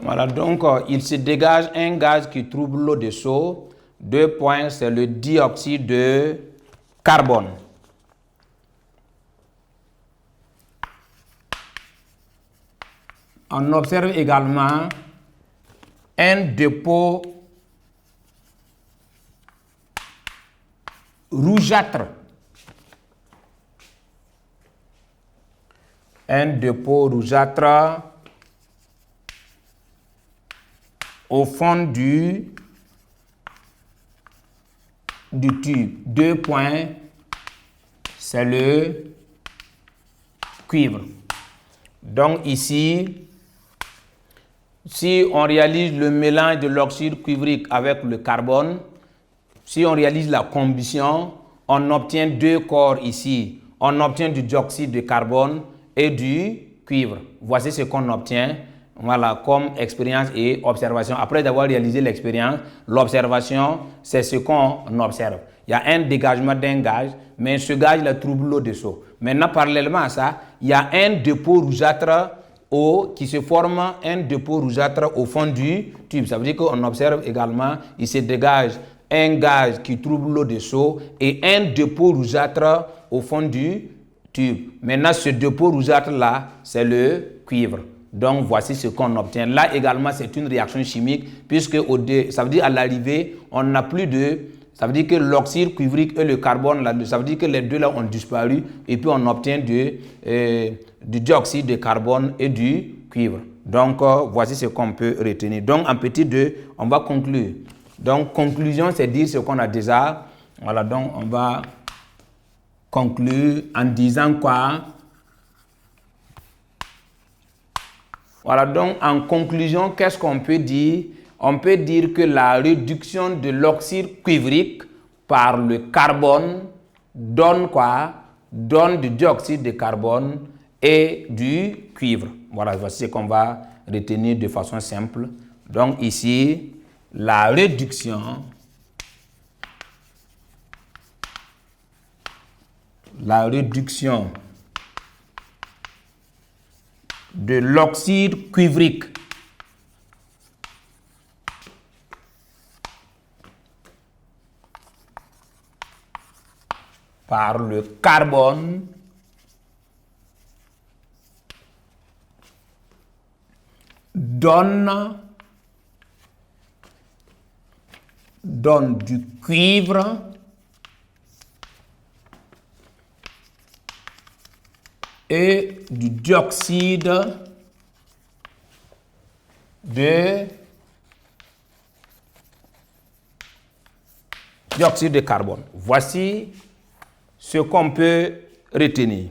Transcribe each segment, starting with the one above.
Voilà, donc il se dégage un gaz qui trouble l'eau de seau. 2 points, c'est le dioxyde de carbone. On observe également un dépôt rougeâtre. Un dépôt rougeâtre au fond du tube. 2 points, c'est le cuivre. Donc ici, si on réalise le mélange de l'oxyde cuivrique avec le carbone, si on réalise la combustion, on obtient 2 corps ici. On obtient du dioxyde de carbone et du cuivre. Voici ce qu'on obtient, voilà, comme expérience et observation. Après avoir réalisé l'expérience, l'observation, c'est ce qu'on observe. Il y a un dégagement d'un gaz, mais ce gaz il trouble l'eau de seau. Maintenant, parallèlement à ça, il y a un dépôt rougeâtre qui se forme, un dépôt rougeâtre au fond du tube. Ça veut dire qu'on observe également, il se dégage un gaz qui trouble l'eau de seau et un dépôt rougeâtre au fond du tube. Maintenant, ce dépôt rougeâtre-là, c'est le cuivre. Donc, voici ce qu'on obtient. Là également, c'est une réaction chimique, puisque ça veut dire à l'arrivée, on n'a plus de... Ça veut dire que l'oxyde cuivrique et le carbone, là, ça veut dire que les deux là ont disparu, et puis on obtient du dioxyde de carbone et du cuivre. Donc, voici ce qu'on peut retenir. Donc, en petit 2, on va conclure. Donc, conclusion, c'est dire ce qu'on a déjà. Voilà, donc on va conclure en disant quoi? Voilà, donc en conclusion, qu'est-ce qu'on peut dire? On peut dire que la réduction de l'oxyde cuivrique par le carbone donne quoi? Donne du dioxyde de carbone et du cuivre. Voilà, voici ce qu'on va retenir de façon simple. Donc ici, la réduction de l'oxyde cuivrique par le carbone donne du cuivre et du dioxyde de carbone. Voici ce qu'on peut retenir.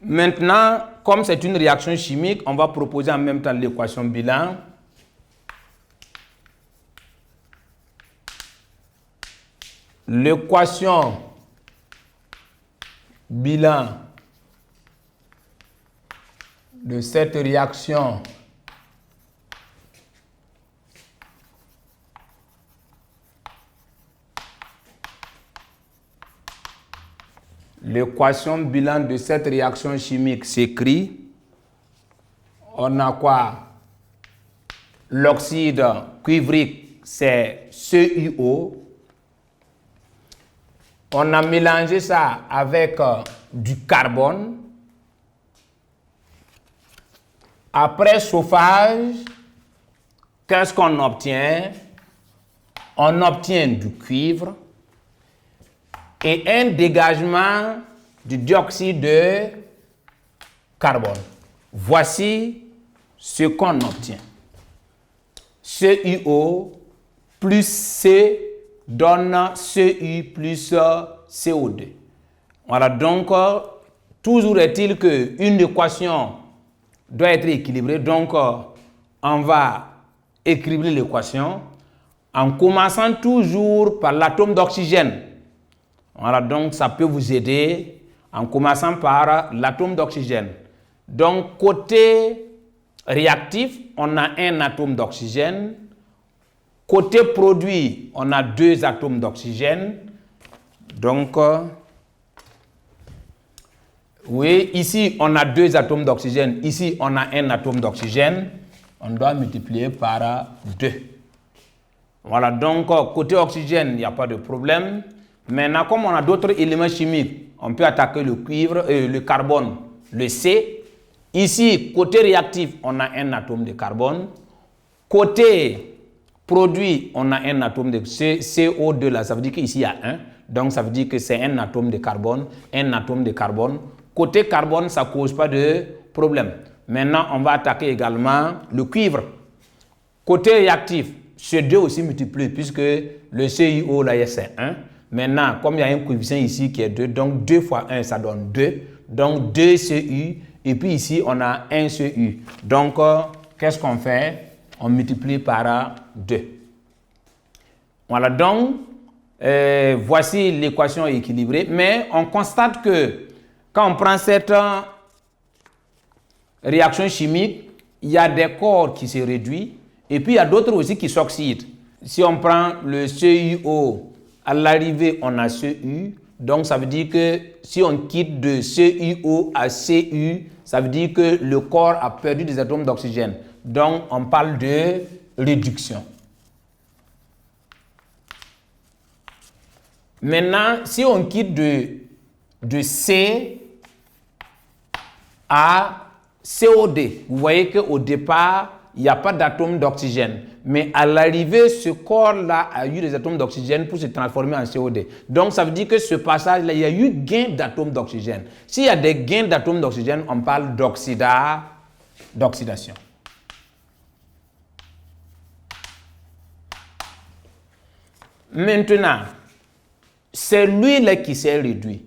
Maintenant, comme c'est une réaction chimique, on va proposer en même temps l'équation bilan. L'équation bilan de cette réaction chimique s'écrit. On a quoi? L'oxyde cuivrique, c'est CuO. On a mélangé ça avec du carbone. Après chauffage, qu'est-ce qu'on obtient? On obtient du cuivre et un dégagement du dioxyde de carbone. Voici ce qu'on obtient. CuO plus C donne Cu plus CO2. Voilà, donc toujours est-il qu'une équation doit être équilibrée. Donc, on va équilibrer l'équation en commençant toujours par l'atome d'oxygène. Voilà, donc ça peut vous aider en commençant par l'atome d'oxygène. Donc, côté réactif, on a un atome d'oxygène. Côté produit, on a 2 atomes d'oxygène. Donc, oui, ici, on a 2 atomes d'oxygène. Ici, on a un atome d'oxygène. on doit multiplier par 2. Voilà, donc côté oxygène, il n'y a pas de problème. Maintenant, comme on a d'autres éléments chimiques, on peut attaquer le cuivre, le carbone, le C. Ici, côté réactif, on a un atome de carbone. Côté produit, on a un atome de CO2 là, ça veut dire qu'ici il y a 1. Donc ça veut dire que c'est un atome de carbone, un atome de carbone. Côté carbone, ça ne cause pas de problème. Maintenant, on va attaquer également le cuivre. Côté réactif, ce 2 aussi multiplié puisque le CuO là, c'est 1. Maintenant, comme il y a un coefficient ici qui est 2, donc 2 fois 1, ça donne 2. Donc 2 Cu. Et puis ici, on a 1 Cu. Donc, qu'est-ce qu'on fait? On multiplie par 2. Voilà, donc, voici l'équation équilibrée. Mais on constate que quand on prend cette réaction chimique, il y a des corps qui se réduisent et puis il y a d'autres aussi qui s'oxydent. Si on prend le CuO, à l'arrivée, on a Cu. Donc, ça veut dire que si on quitte de CuO à Cu, ça veut dire que le corps a perdu des atomes d'oxygène. Donc, on parle de réduction. Maintenant, si on quitte de C à COD, vous voyez qu'au départ, il n'y a pas d'atome d'oxygène. Mais à l'arrivée, ce corps-là a eu des atomes d'oxygène pour se transformer en COD. Donc, ça veut dire que ce passage-là, il y a eu gain d'atomes d'oxygène. S'il y a des gains d'atomes d'oxygène, on parle d'oxydation. Maintenant, c'est lui-là qui s'est réduit.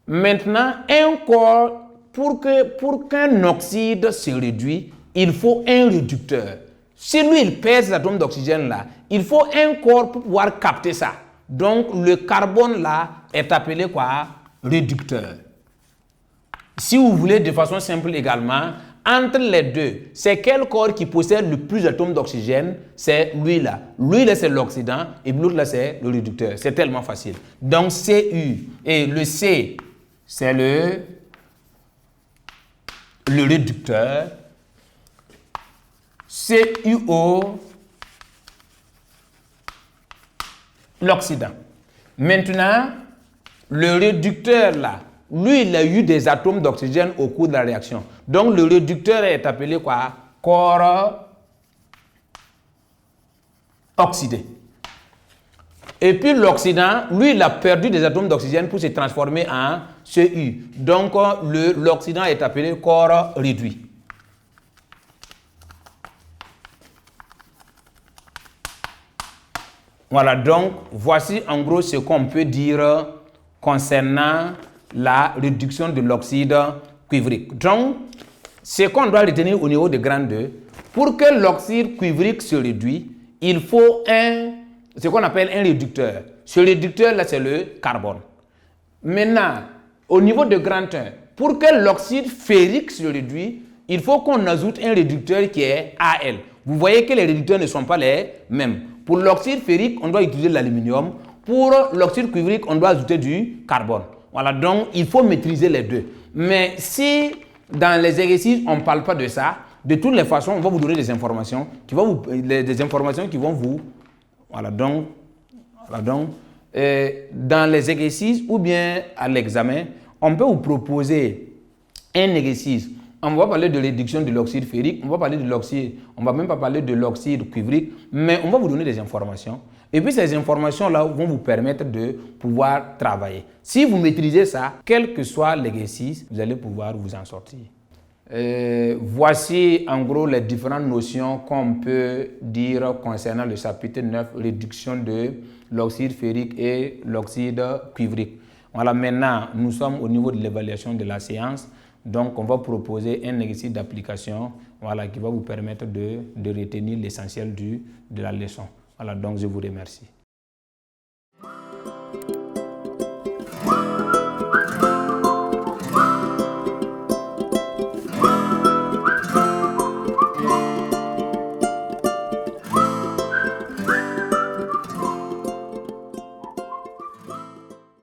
Maintenant, un corps, pour qu'un oxyde se réduise, il faut un réducteur. Si lui, il perd ces atomes d'oxygène là, il faut un corps pour pouvoir capter ça. Donc, le carbone là est appelé quoi? Réducteur. Si vous voulez de façon simple également, entre les deux, c'est quel corps qui possède le plus d'atomes d'oxygène? C'est lui là. Lui là, c'est l'oxydant et l'autre là, c'est le réducteur. C'est tellement facile. Donc, Cu et le C, c'est le réducteur. CuO, l'oxydant. Maintenant, le réducteur là, lui, il a eu des atomes d'oxygène au cours de la réaction. Donc, le réducteur est appelé quoi? Corps oxydé. Et puis, l'oxydant, lui, il a perdu des atomes d'oxygène pour se transformer en Cu. Donc, l'oxydant est appelé corps réduit. Voilà, donc, voici en gros ce qu'on peut dire concernant la réduction de l'oxyde cuivrique. Donc, ce qu'on doit retenir au niveau de grand 2, pour que l'oxyde cuivrique se réduise, il faut ce qu'on appelle un réducteur. Ce réducteur-là, c'est le carbone. Maintenant, au niveau de grand 1, pour que l'oxyde ferrique se réduise, il faut qu'on ajoute un réducteur qui est Al. Vous voyez que les réducteurs ne sont pas les mêmes. Pour l'oxyde ferrique, on doit utiliser l'aluminium. Pour l'oxyde cuivrique, on doit ajouter du carbone. Voilà, donc il faut maîtriser les deux. Mais si dans les exercices, on ne parle pas de ça, de toutes les façons, on va vous donner des informations qui vont vous... Voilà, donc dans les exercices ou bien à l'examen, on peut vous proposer un exercice. On va parler de réduction de l'oxyde ferrique, on va parler de l'oxyde, on va même pas parler de l'oxyde cuivrique, mais on va vous donner des informations. Et puis ces informations-là vont vous permettre de pouvoir travailler. Si vous maîtrisez ça, quel que soit l'exercice, vous allez pouvoir vous en sortir. Voici en gros les différentes notions qu'on peut dire concernant le chapitre 9, réduction de l'oxyde ferrique et l'oxyde cuivrique. Voilà, maintenant nous sommes au niveau de l'évaluation de la séance. Donc, on va proposer un exercice d'application qui va vous permettre de retenir l'essentiel de la leçon. Voilà, donc je vous remercie.